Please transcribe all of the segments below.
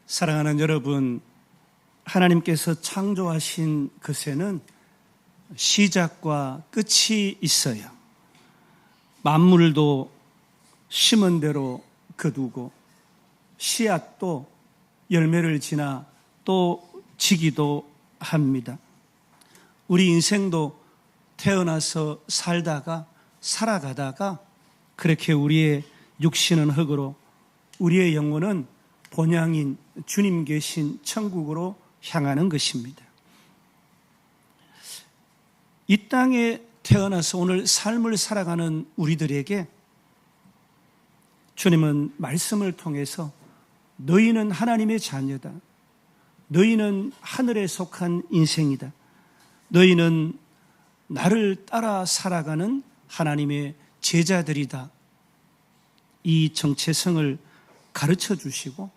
사랑하는 여러분, 하나님께서 창조하신 것에는 시작과 끝이 있어요. 만물도 심은 대로 거두고 씨앗도 열매를 지나 또 지기도 합니다. 우리 인생도 태어나서 살아가다가 그렇게 우리의 육신은 흙으로 우리의 영혼은 본향인 주님 계신 천국으로 향하는 것입니다. 이 땅에 태어나서 오늘 삶을 살아가는 우리들에게 주님은 말씀을 통해서 너희는 하나님의 자녀다. 너희는 하늘에 속한 인생이다. 너희는 나를 따라 살아가는 하나님의 제자들이다. 이 정체성을 가르쳐 주시고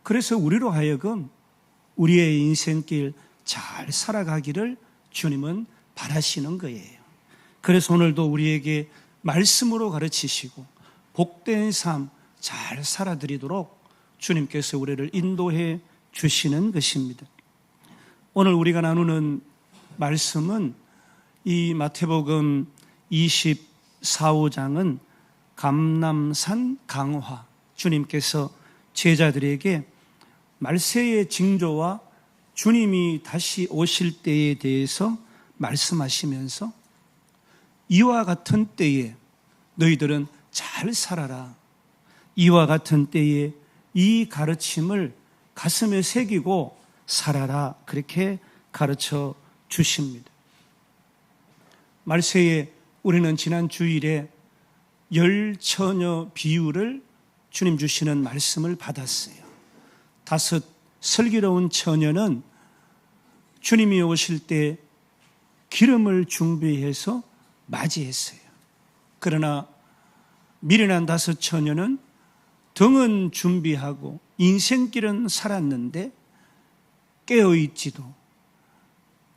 그래서 우리로 하여금 우리의 인생길 잘 살아가기를 주님은 바라시는 거예요. 그래서 오늘도 우리에게 말씀으로 가르치시고 복된 삶 잘 살아드리도록 주님께서 우리를 인도해 주시는 것입니다. 오늘 우리가 나누는 말씀은 이 마태복음 24~25장은 감람산 강화, 주님께서 제자들에게 말세의 징조와 주님이 다시 오실 때에 대해서 말씀하시면서 이와 같은 때에 너희들은 잘 살아라. 이와 같은 때에 이 가르침을 가슴에 새기고 살아라. 그렇게 가르쳐 주십니다. 말세에 우리는 지난 주일에 열처녀 비유를 주님 주시는 말씀을 받았어요. 5 슬기로운 처녀는 주님이 오실 때 기름을 준비해서 맞이했어요. 그러나 미련한 5 처녀는 등은 준비하고 인생길은 살았는데 깨어있지도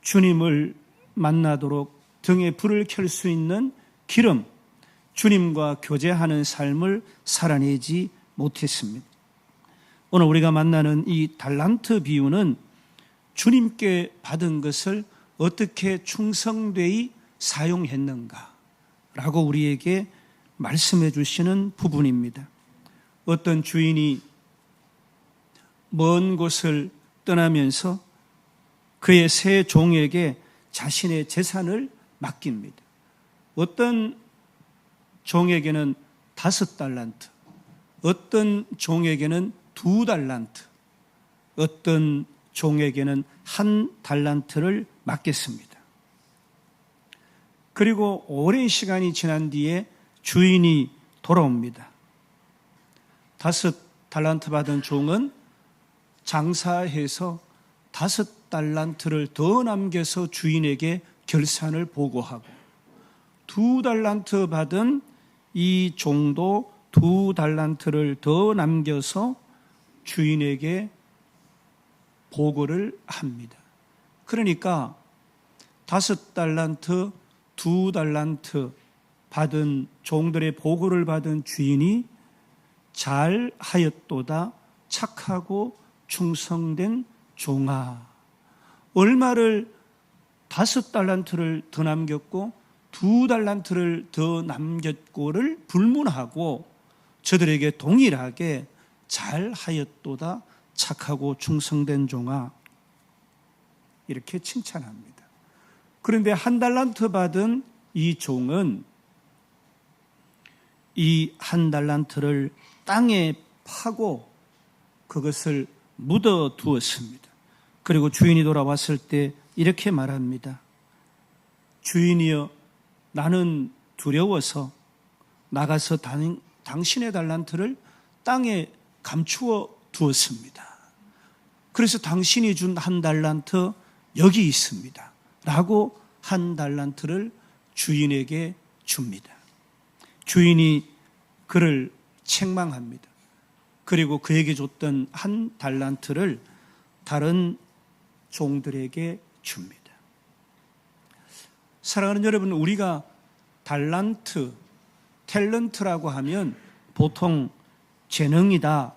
주님을 만나도록 등에 불을 켤 수 있는 기름, 주님과 교제하는 삶을 살아내지 못했습니다. 오늘 우리가 만나는 이 달란트 비유는 주님께 받은 것을 어떻게 충성되이 사용했는가라고 우리에게 말씀해 주시는 부분입니다. 어떤 주인이 먼 곳을 떠나면서 그의 새 종에게 자신의 재산을 맡깁니다. 어떤 종에게는 5 달란트, 어떤 종에게는 2 달란트, 어떤 종에게는 1 달란트를 맡겼습니다. 그리고 오랜 시간이 지난 뒤에 주인이 돌아옵니다. 5 달란트 받은 종은 장사해서 5 달란트를 더 남겨서 주인에게 결산을 보고하고 2 달란트 받은 이 종도 2 달란트를 더 남겨서 주인에게 보고를 합니다. 그러니까 5 달란트, 2 달란트 받은 종들의 보고를 받은 주인이 잘 하였도다 착하고 충성된 종아, 얼마를 5 달란트를 더 남겼고 2 달란트를 더 남겼고를 불문하고 저들에게 동일하게 잘 하였도다 착하고 충성된 종아, 이렇게 칭찬합니다. 그런데 1 달란트 받은 이 종은 이 1 달란트를 땅에 파고 그것을 묻어 두었습니다. 그리고 주인이 돌아왔을 때 이렇게 말합니다. 주인이여, 나는 두려워서 나가서 당신의 달란트를 땅에 감추어 두었습니다. 그래서 당신이 준 1 달란트 여기 있습니다. 라고 1 달란트를 주인에게 줍니다. 주인이 그를 책망합니다. 그리고 그에게 줬던 1 달란트를 다른 종들에게 줍니다. 사랑하는 여러분, 우리가 달란트, 탤런트라고 하면 보통 재능이다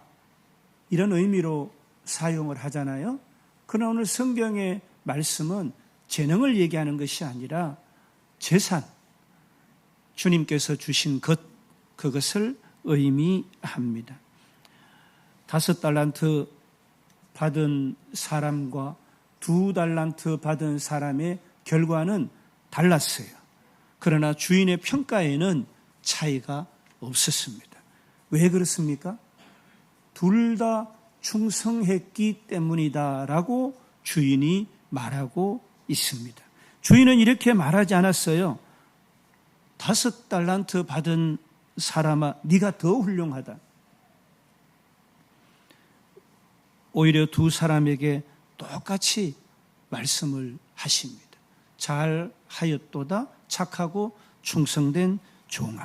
이런 의미로 사용을 하잖아요. 그러나 오늘 성경의 말씀은 재능을 얘기하는 것이 아니라 재산, 주님께서 주신 것, 그것을 의미합니다. 5달란트 받은 사람과 2달란트 받은 사람의 결과는 달랐어요. 그러나 주인의 평가에는 차이가 없었습니다. 왜 그렇습니까? 둘 다 충성했기 때문이다라고 주인이 말하고 있습니다. 주인은 이렇게 말하지 않았어요. 5달란트 받은 사람아, 네가 더 훌륭하다. 오히려 두 사람에게 똑같이 말씀을 하십니다. 잘하였도다, 착하고 충성된 종아.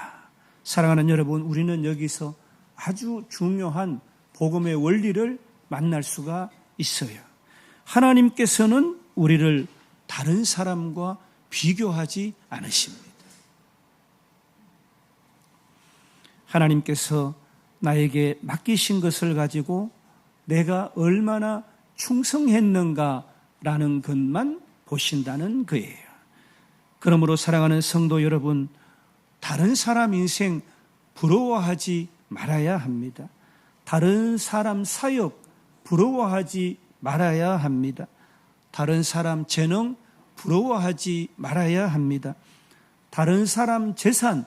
사랑하는 여러분, 우리는 여기서 아주 중요한 복음의 원리를 만날 수가 있어요. 하나님께서는 우리를 다른 사람과 비교하지 않으십니다. 하나님께서 나에게 맡기신 것을 가지고 내가 얼마나 충성했는가라는 것만 보신다는 거예요. 그러므로 사랑하는 성도 여러분, 다른 사람 인생 부러워하지 말아야 합니다. 다른 사람 사역 부러워하지 말아야 합니다. 다른 사람 재능 부러워하지 말아야 합니다. 다른 사람 재산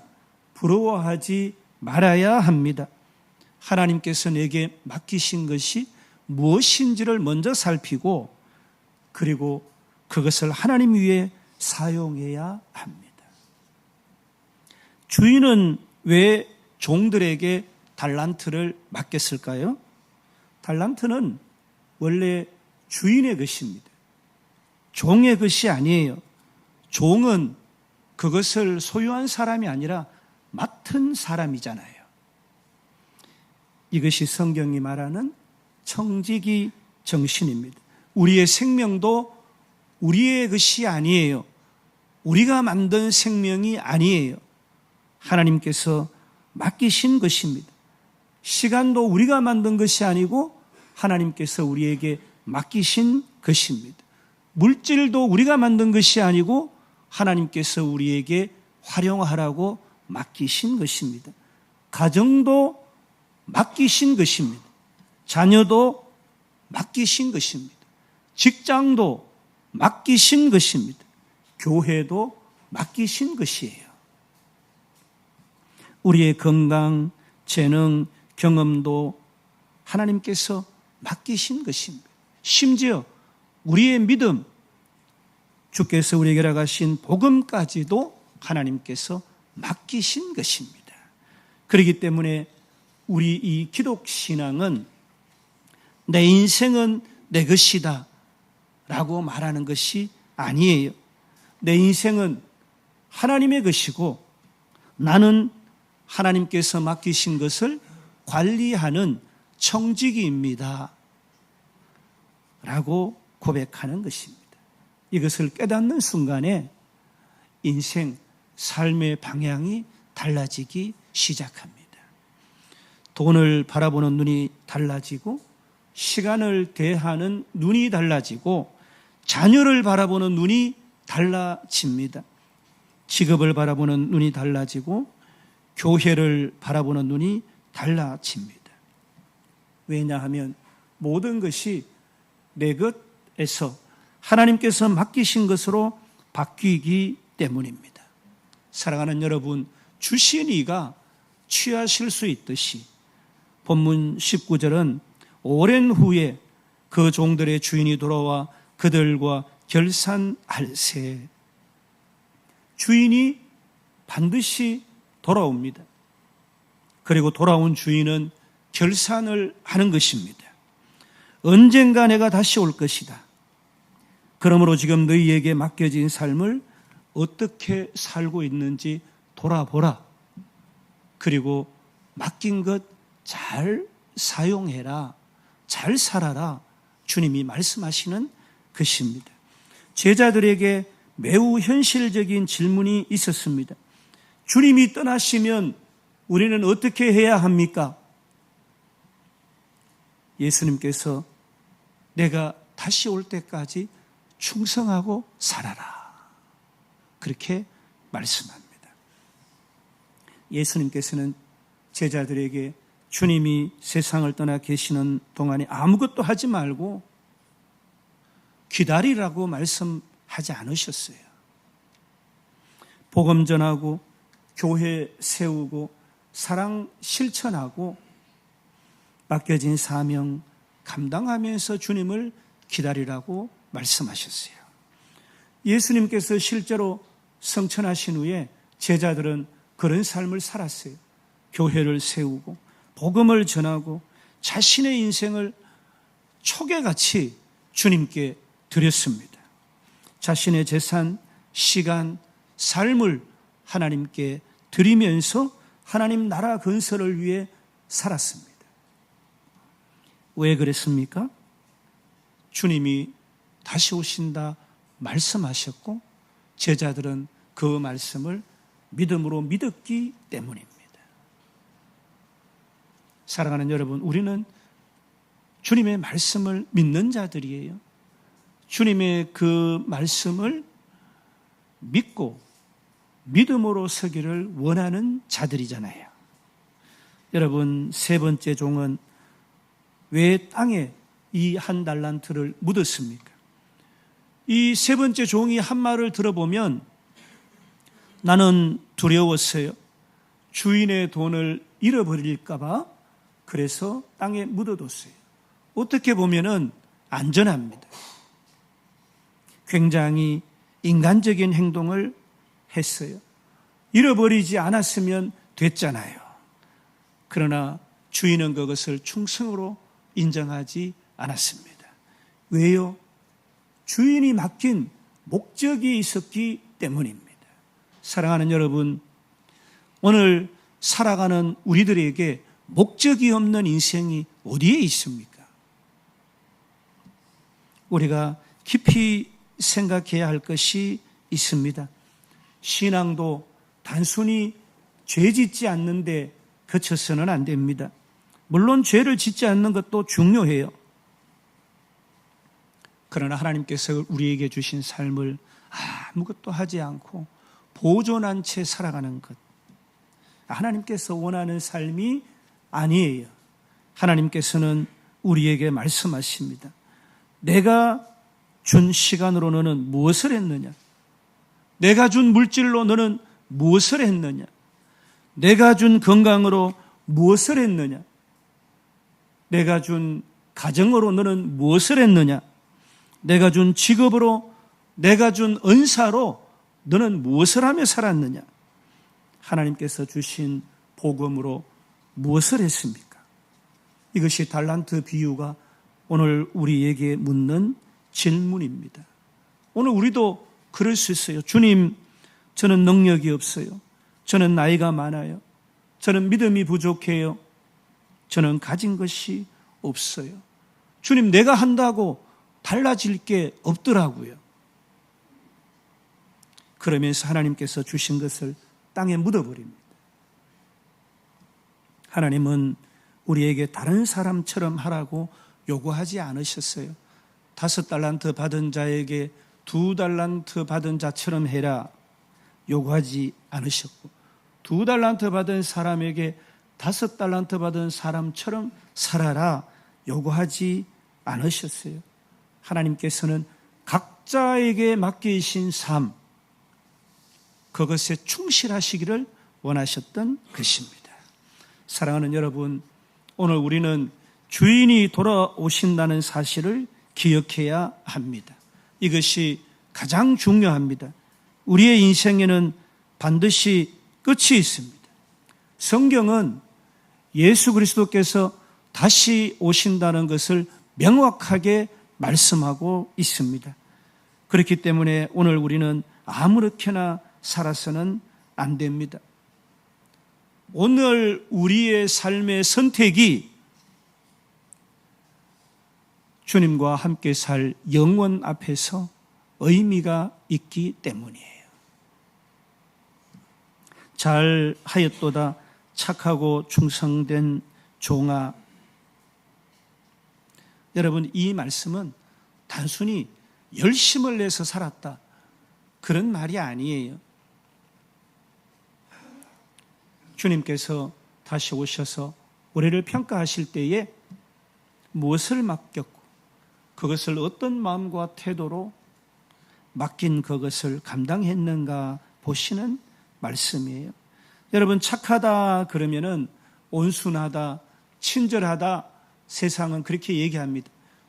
부러워하지 말아야 합니다. 하나님께서 내게 맡기신 것이 무엇인지를 먼저 살피고 그리고 그것을 하나님 위해 사용해야 합니다. 주인은 왜 종들에게 달란트를 맡겼을까요? 달란트는 원래 주인의 것입니다. 종의 것이 아니에요. 종은 그것을 소유한 사람이 아니라 맡은 사람이잖아요. 이것이 성경이 말하는 청지기 정신입니다. 우리의 생명도 우리의 것이 아니에요. 우리가 만든 생명이 아니에요. 하나님께서 맡기신 것입니다. 시간도 우리가 만든 것이 아니고 하나님께서 우리에게 맡기신 것입니다. 물질도 우리가 만든 것이 아니고 하나님께서 우리에게 활용하라고 맡기신 것입니다. 가정도 맡기신 것입니다. 자녀도 맡기신 것입니다. 직장도 맡기신 것입니다. 교회도 맡기신 것이에요. 우리의 건강, 재능, 경험도 하나님께서 맡기신 것입니다. 심지어 우리의 믿음, 주께서 우리에게 허락하신 복음까지도 하나님께서 맡기신 것입니다. 그렇기 때문에 우리 이 기독신앙은 내 인생은 내 것이다 라고 말하는 것이 아니에요. 내 인생은 하나님의 것이고 나는 하나님께서 맡기신 것을 관리하는 청지기입니다 라고 고백하는 것입니다. 이것을 깨닫는 순간에 인생, 삶의 방향이 달라지기 시작합니다. 돈을 바라보는 눈이 달라지고 시간을 대하는 눈이 달라지고 자녀를 바라보는 눈이 달라집니다. 직업을 바라보는 눈이 달라지고 교회를 바라보는 눈이 달라집니다. 왜냐하면 모든 것이 내 것에서 하나님께서 맡기신 것으로 바뀌기 때문입니다. 사랑하는 여러분, 주신 이가 취하실 수 있듯이 본문 19절은 오랜 후에 그 종들의 주인이 돌아와 그들과 결산할세. 주인이 반드시 돌아옵니다. 그리고 돌아온 주인은 결산을 하는 것입니다. 언젠가 내가 다시 올 것이다. 그러므로 지금 너희에게 맡겨진 삶을 어떻게 살고 있는지 돌아보라. 그리고 맡긴 것 잘 사용해라. 잘 살아라. 주님이 말씀하시는 것입니다. 제자들에게 매우 현실적인 질문이 있었습니다. 주님이 떠나시면 우리는 어떻게 해야 합니까? 예수님께서 내가 다시 올 때까지 충성하고 살아라, 그렇게 말씀합니다. 예수님께서는 제자들에게 주님이 세상을 떠나 계시는 동안에 아무것도 하지 말고 기다리라고 말씀하지 않으셨어요. 복음 전하고 교회 세우고 사랑 실천하고 맡겨진 사명 감당하면서 주님을 기다리라고 말씀하셨어요. 예수님께서 실제로 성천하신 후에 제자들은 그런 삶을 살았어요. 교회를 세우고 복음을 전하고 자신의 인생을 초계같이 주님께 드렸습니다. 자신의 재산, 시간, 삶을 하나님께 드리면서 하나님 나라 건설을 위해 살았습니다. 왜 그랬습니까? 주님이 다시 오신다 말씀하셨고 제자들은 그 말씀을 믿음으로 믿었기 때문입니다. 사랑하는 여러분, 우리는 주님의 말씀을 믿는 자들이에요. 주님의 그 말씀을 믿고 믿음으로 서기를 원하는 자들이잖아요. 여러분, 세 번째 종은 왜 땅에 이 한 달란트를 묻었습니까? 이 세 번째 종이 한 말을 들어보면 나는 두려웠어요. 주인의 돈을 잃어버릴까 봐 그래서 땅에 묻어뒀어요. 어떻게 보면은 안전합니다. 굉장히 인간적인 행동을 했어요. 잃어버리지 않았으면 됐잖아요. 그러나 주인은 그것을 충성으로 인정하지 않았습니다. 왜요? 주인이 맡긴 목적이 있었기 때문입니다. 사랑하는 여러분, 오늘 살아가는 우리들에게 목적이 없는 인생이 어디에 있습니까? 우리가 깊이 생각해야 할 것이 있습니다. 신앙도 단순히 죄 짓지 않는데 그쳐서는 안 됩니다. 물론 죄를 짓지 않는 것도 중요해요. 그러나 하나님께서 우리에게 주신 삶을 아무것도 하지 않고 보존한 채 살아가는 것, 하나님께서 원하는 삶이 아니에요. 하나님께서는 우리에게 말씀하십니다. 내가 준 시간으로 너는 무엇을 했느냐? 내가 준 물질로 너는 무엇을 했느냐? 내가 준 건강으로 무엇을 했느냐? 내가 준 가정으로 너는 무엇을 했느냐? 내가 준 직업으로, 내가 준 은사로 너는 무엇을 하며 살았느냐? 하나님께서 주신 복음으로 무엇을 했습니까? 이것이 달란트 비유가 오늘 우리에게 묻는 질문입니다. 오늘 우리도 그럴 수 있어요. 주님, 저는 능력이 없어요. 저는 나이가 많아요. 저는 믿음이 부족해요. 저는 가진 것이 없어요. 주님, 내가 한다고 달라질 게 없더라고요. 그러면서 하나님께서 주신 것을 땅에 묻어버립니다. 하나님은 우리에게 다른 사람처럼 하라고 요구하지 않으셨어요. 5달란트 받은 자에게 2달란트 받은 자처럼 해라 요구하지 않으셨고, 2달란트 받은 사람에게 5달란트 받은 사람처럼 살아라 요구하지 않으셨어요. 하나님께서는 각자에게 맡기신 삶, 그것에 충실하시기를 원하셨던 것입니다. 사랑하는 여러분, 오늘 우리는 주인이 돌아오신다는 사실을 기억해야 합니다. 이것이 가장 중요합니다. 우리의 인생에는 반드시 끝이 있습니다. 성경은 예수 그리스도께서 다시 오신다는 것을 명확하게 말씀하고 있습니다. 그렇기 때문에 오늘 우리는 아무렇게나 살아서는 안 됩니다. 오늘 우리의 삶의 선택이 주님과 함께 살 영원 앞에서 의미가 있기 때문이에요. 잘 하였도다 착하고 충성된 종아, 여러분, 이 말씀은 단순히 열심을 내서 살았다, 그런 말이 아니에요. 주님께서 다시 오셔서 우리를 평가하실 때에 무엇을 맡겼고 그것을 어떤 마음과 태도로 맡긴 그것을 감당했는가 보시는 말씀이에요. 여러분, 착하다 그러면은 온순하다, 친절하다, 세상은 그렇게 얘기합니다.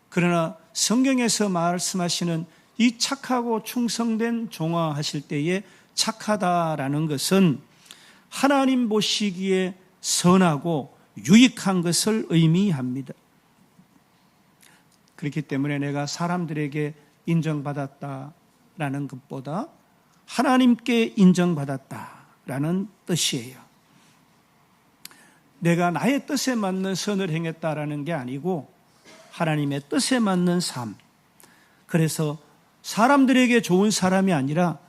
그러나 성경에서 말씀하시는 이 착하고 충성된 종아 하실 때에 착하다라는 것은 하나님 보시기에 선하고 유익한 것을 의미합니다. 그렇기 때문에 내가 사람들에게 인정받았다라는 것보다 하나님께 인정받았다라는 뜻이에요. 내가 나의 뜻에 맞는 선을 행했다라는 게 아니고 하나님의 뜻에 맞는 삶. 그래서 사람들에게 좋은 사람이 아니라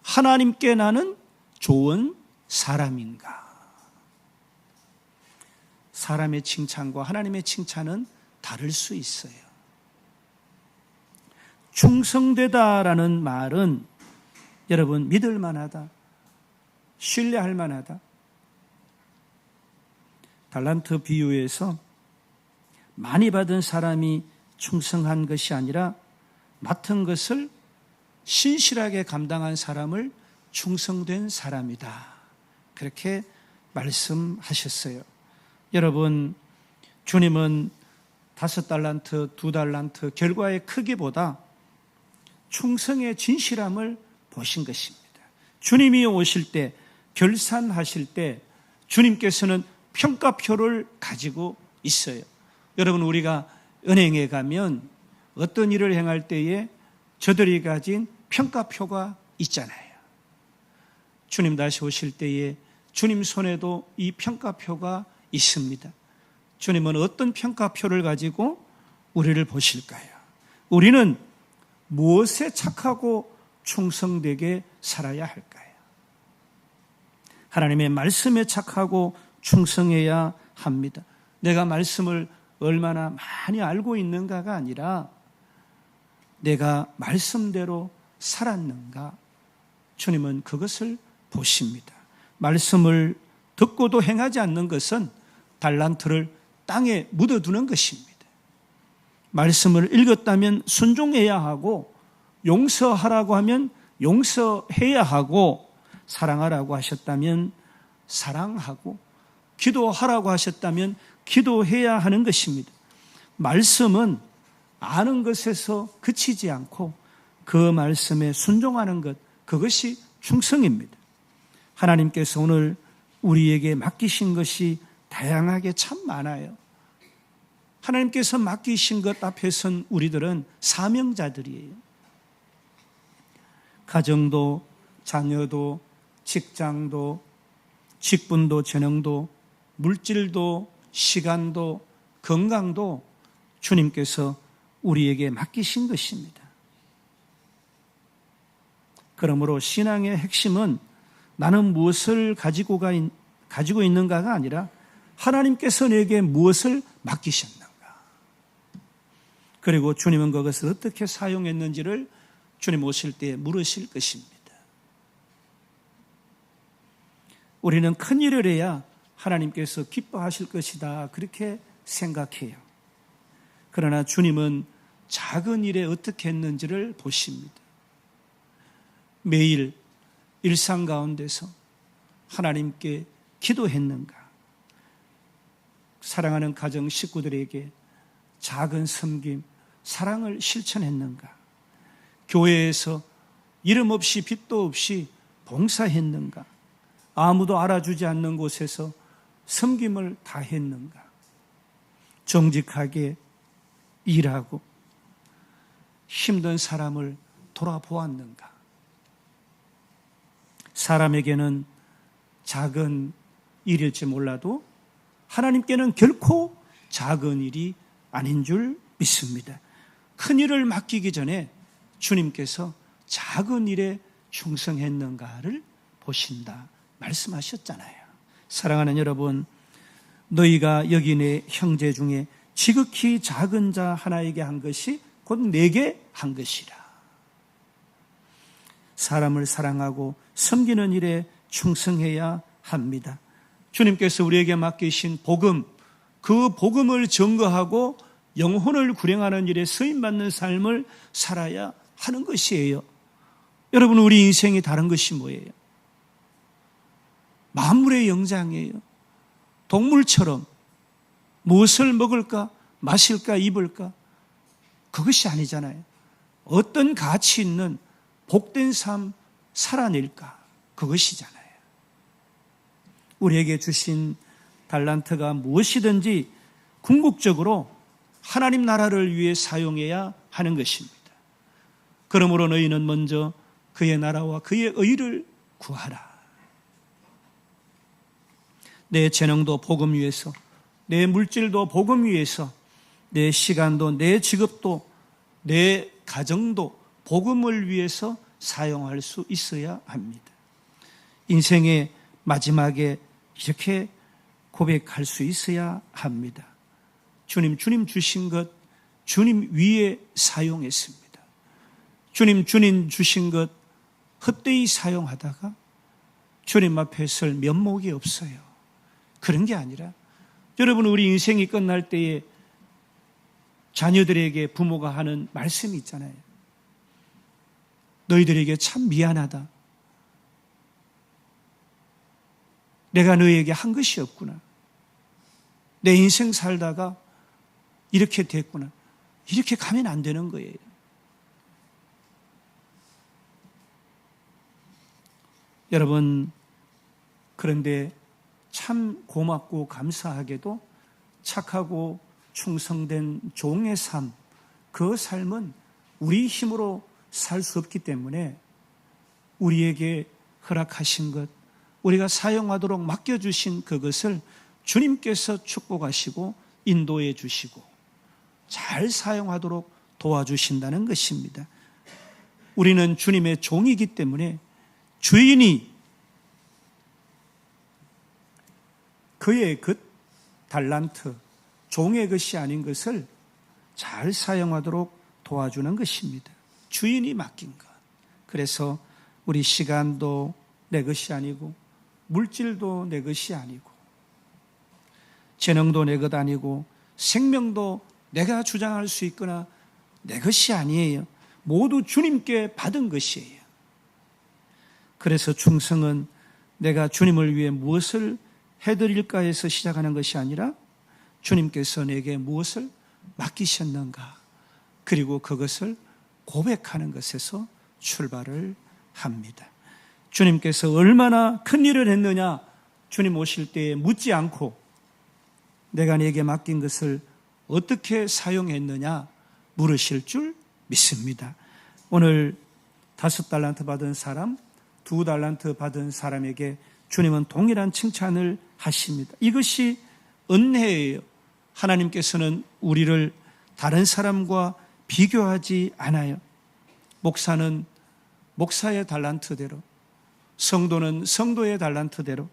하나님께 나는 좋은 사람인가. 사람의 칭찬과 하나님의 칭찬은 다를 수 있어요. 충성되다라는 말은 여러분, 믿을 만하다, 신뢰할 만하다. 달란트 비유에서 많이 받은 사람이 충성한 것이 아니라 맡은 것을 신실하게 감당한 사람을 충성된 사람이다, 그렇게 말씀하셨어요. 여러분, 주님은 5달란트, 2달란트 결과의 크기보다 충성의 진실함을 보신 것입니다. 주님이 오실 때, 결산하실 때 주님께서는 평가표를 가지고 있어요. 여러분, 우리가 은행에 가면 어떤 일을 행할 때에 저들이 가진 평가표가 있잖아요. 주님 다시 오실 때에 주님 손에도 이 평가표가 있습니다. 주님은 어떤 평가표를 가지고 우리를 보실까요? 우리는 무엇에 착하고 충성되게 살아야 할까요? 하나님의 말씀에 착하고 충성해야 합니다. 내가 말씀을 얼마나 많이 알고 있는가가 아니라 내가 말씀대로 살았는가, 주님은 그것을 보십니다. 말씀을 듣고도 행하지 않는 것은 달란트를 땅에 묻어두는 것입니다. 말씀을 읽었다면 순종해야 하고, 용서하라고 하면 용서해야 하고, 사랑하라고 하셨다면 사랑하고, 기도하라고 하셨다면 기도해야 하는 것입니다. 말씀은 아는 것에서 그치지 않고 그 말씀에 순종하는 것, 그것이 충성입니다. 하나님께서 오늘 우리에게 맡기신 것이 다양하게 참 많아요. 하나님께서 맡기신 것 앞에 선 우리들은 사명자들이에요. 가정도, 자녀도, 직장도, 직분도, 재능도, 물질도, 시간도, 건강도 주님께서 우리에게 맡기신 것입니다. 그러므로 신앙의 핵심은 나는 무엇을 가지고 있는가가 아니라 하나님께서 내게 무엇을 맡기셨는가. 그리고 주님은 그것을 어떻게 사용했는지를 주님 오실 때 물으실 것입니다. 우리는 큰 일을 해야 하나님께서 기뻐하실 것이다, 그렇게 생각해요. 그러나 주님은 작은 일에 어떻게 했는지를 보십니다. 매일 일상 가운데서 하나님께 기도했는가? 사랑하는 가정 식구들에게 작은 섬김, 사랑을 실천했는가? 교회에서 이름 없이 빚도 없이 봉사했는가? 아무도 알아주지 않는 곳에서 섬김을 다했는가? 정직하게 일하고 힘든 사람을 돌아보았는가? 사람에게는 작은 일일지 몰라도 하나님께는 결코 작은 일이 아닌 줄 믿습니다. 큰 일을 맡기기 전에 주님께서 작은 일에 충성했는가를 보신다 말씀하셨잖아요. 사랑하는 여러분, 너희가 여기 내 형제 중에 지극히 작은 자 하나에게 한 것이 곧 내게 한 것이라. 사람을 사랑하고 섬기는 일에 충성해야 합니다. 주님께서 우리에게 맡기신 복음, 그 복음을 증거하고 영혼을 구령하는 일에 쓰임받는 삶을 살아야 하는 것이에요. 여러분, 우리 인생이 다른 것이 뭐예요? 만물의 영장이에요. 동물처럼 무엇을 먹을까, 마실까, 입을까? 그것이 아니잖아요. 어떤 가치 있는 복된 삶 살아낼까? 그것이잖아요. 우리에게 주신 달란트가 무엇이든지 궁극적으로 하나님 나라를 위해 사용해야 하는 것입니다. 그러므로 너희는 먼저 그의 나라와 그의 의를 구하라. 내 재능도 복음 위해서, 내 물질도 복음 위해서, 내 시간도, 내 직업도, 내 가정도 복음을 위해서 사용할 수 있어야 합니다. 인생의 마지막에 이렇게 고백할 수 있어야 합니다. 주님 주신 것 주님 위에 사용했습니다. 주님 주신 것 헛되이 사용하다가 주님 앞에 설 면목이 없어요. 그런 게 아니라 여러분, 우리 인생이 끝날 때에 자녀들에게 부모가 하는 말씀이 있잖아요. 너희들에게 참 미안하다. 내가 너희에게 한 것이 없구나. 내 인생 살다가 이렇게 됐구나. 이렇게 가면 안 되는 거예요. 여러분, 그런데 참 고맙고 감사하게도 착하고 충성된 종의 삶, 그 삶은 우리 힘으로 살 수 없기 때문에 우리에게 허락하신 것, 우리가 사용하도록 맡겨주신 그것을 주님께서 축복하시고 인도해 주시고 잘 사용하도록 도와주신다는 것입니다. 우리는 주님의 종이기 때문에 주인이 그의 그 달란트, 종의 것이 아닌 것을 잘 사용하도록 도와주는 것입니다. 주인이 맡긴 것. 그래서 우리 시간도 내 것이 아니고 물질도 내 것이 아니고 재능도 내 것 아니고 생명도 내가 주장할 수 있거나 내 것이 아니에요. 모두 주님께 받은 것이에요. 그래서 충성은 내가 주님을 위해 무엇을 해드릴까 해서 시작하는 것이 아니라 주님께서 내게 무엇을 맡기셨는가, 그리고 그것을 고백하는 것에서 출발을 합니다. 주님께서 얼마나 큰 일을 했느냐, 주님 오실 때에 묻지 않고 내가 네게 맡긴 것을 어떻게 사용했느냐 물으실 줄 믿습니다. 오늘 5달란트 받은 사람, 2달란트 받은 사람에게 주님은 동일한 칭찬을 하십니다. 이것이 은혜예요. 하나님께서는 우리를 다른 사람과 비교하지 않아요. 목사는 목사의 달란트대로, 성도는 성도의 달란트대로,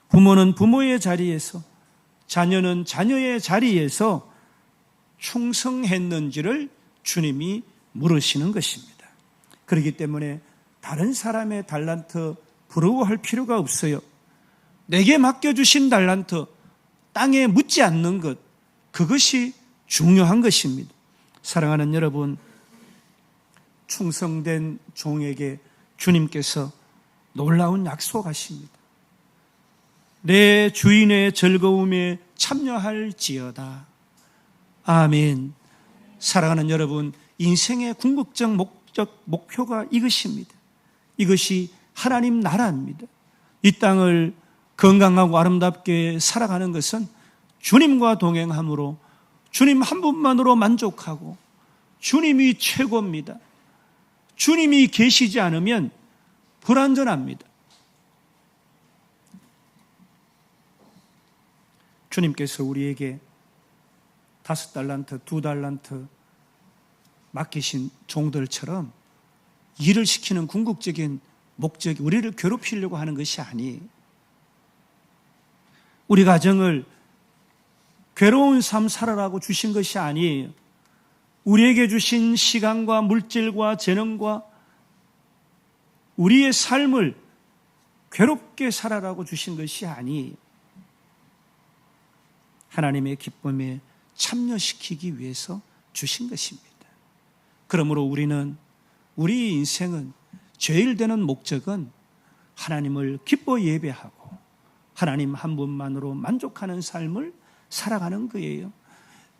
부모는 부모의 자리에서, 자녀는 자녀의 자리에서 충성했는지를 주님이 물으시는 것입니다. 그렇기 때문에 다른 사람의 달란트 부러워할 필요가 없어요. 내게 맡겨주신 달란트, 땅에 묻지 않는 것, 그것이 중요한 것입니다. 사랑하는 여러분, 충성된 종에게 주님께서 놀라운 약속하십니다. 내 주인의 즐거움에 참여할지어다. 아멘. 사랑하는 여러분, 인생의 궁극적 목표가 이것입니다. 이것이 하나님 나라입니다. 이 땅을 건강하고 아름답게 살아가는 것은 주님과 동행함으로 주님 한 분만으로 만족하고 주님이 최고입니다. 주님이 계시지 않으면 불완전합니다. 주님께서 우리에게 5달란트, 2달란트 맡기신 종들처럼 일을 시키는 궁극적인 목적이 우리를 괴롭히려고 하는 것이 아니에요. 우리 가정을 괴로운 삶 살아라고 주신 것이 아니에요. 우리에게 주신 시간과 물질과 재능과 우리의 삶을 괴롭게 살아라고 주신 것이 아니에요. 하나님의 기쁨에 참여시키기 위해서 주신 것입니다. 그러므로 우리 인생은 제일 되는 목적은 하나님을 기뻐 예배하고 하나님 한 분만으로 만족하는 삶을 살아가는 거예요.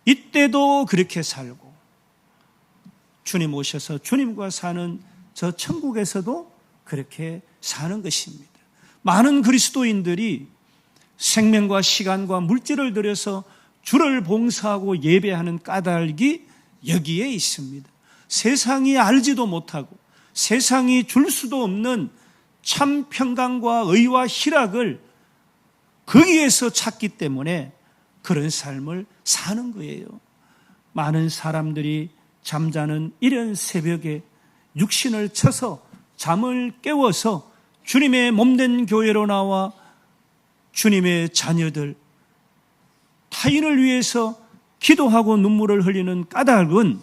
이때도 그렇게 살고 주님 오셔서 주님과 사는 저 천국에서도 그렇게 사는 것입니다. 많은 그리스도인들이 생명과 시간과 물질을 들여서 주를 봉사하고 예배하는 까닭이 여기에 있습니다. 세상이 알지도 못하고 세상이 줄 수도 없는 참 평강과 의와 희락을 거기에서 찾기 때문에 그런 삶을 사는 거예요. 많은 사람들이 잠자는 이른 새벽에 육신을 쳐서 잠을 깨워서 주님의 몸된 교회로 나와 주님의 자녀들 타인을 위해서 기도하고 눈물을 흘리는 까닭은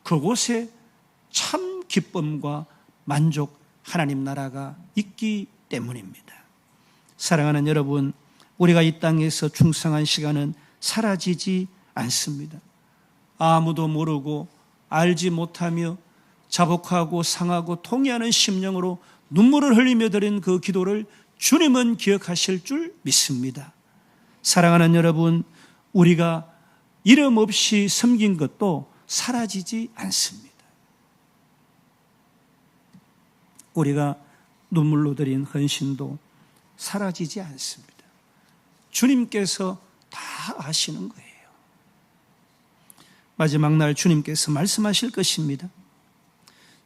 그곳에 참 기쁨과 만족 하나님 나라가 있기 때문입니다. 사랑하는 여러분, 우리가 이 땅에서 충성한 시간은 사라지지 않습니다. 아무도 모르고 알지 못하며 자복하고 상하고 통회하는 심령으로 눈물을 흘리며 드린 그 기도를 주님은 기억하실 줄 믿습니다. 사랑하는 여러분, 우리가 이름 없이 섬긴 것도 사라지지 않습니다. 우리가 눈물로 드린 헌신도 사라지지 않습니다. 주님께서 다 아시는 거예요. 마지막 날 주님께서 말씀하실 것입니다.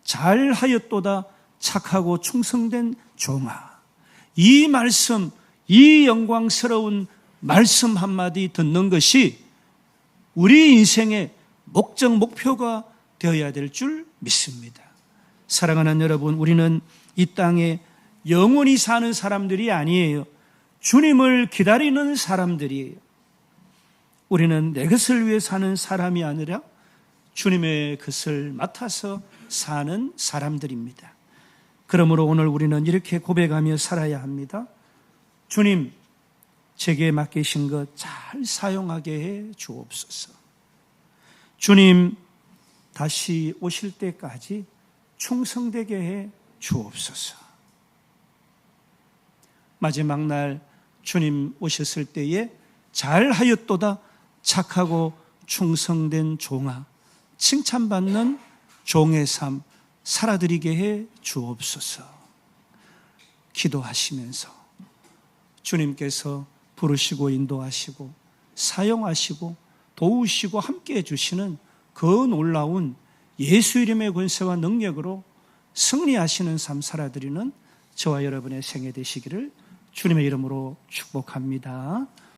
잘하였도다 착하고 충성된 종아. 이 말씀, 이 영광스러운 말씀 한마디 듣는 것이 우리 인생의 목적, 목표가 되어야 될 줄 믿습니다. 사랑하는 여러분, 우리는 이 땅에 영원히 사는 사람들이 아니에요. 주님을 기다리는 사람들이에요. 우리는 내 것을 위해 사는 사람이 아니라 주님의 것을 맡아서 사는 사람들입니다. 그러므로 오늘 우리는 이렇게 고백하며 살아야 합니다. 주님, 제게 맡기신 것 잘 사용하게 해 주옵소서. 주님, 다시 오실 때까지 충성되게 해 주옵소서. 마지막 날 주님 오셨을 때에 잘하였도다 착하고 충성된 종아, 칭찬받는 종의 삶 살아드리게 해 주옵소서. 기도하시면서 주님께서 부르시고 인도하시고 사용하시고 도우시고 함께해 주시는 그 놀라운 예수 이름의 권세와 능력으로 승리하시는 삶 살아드리는 저와 여러분의 생애 되시기를 주님의 이름으로 축복합니다.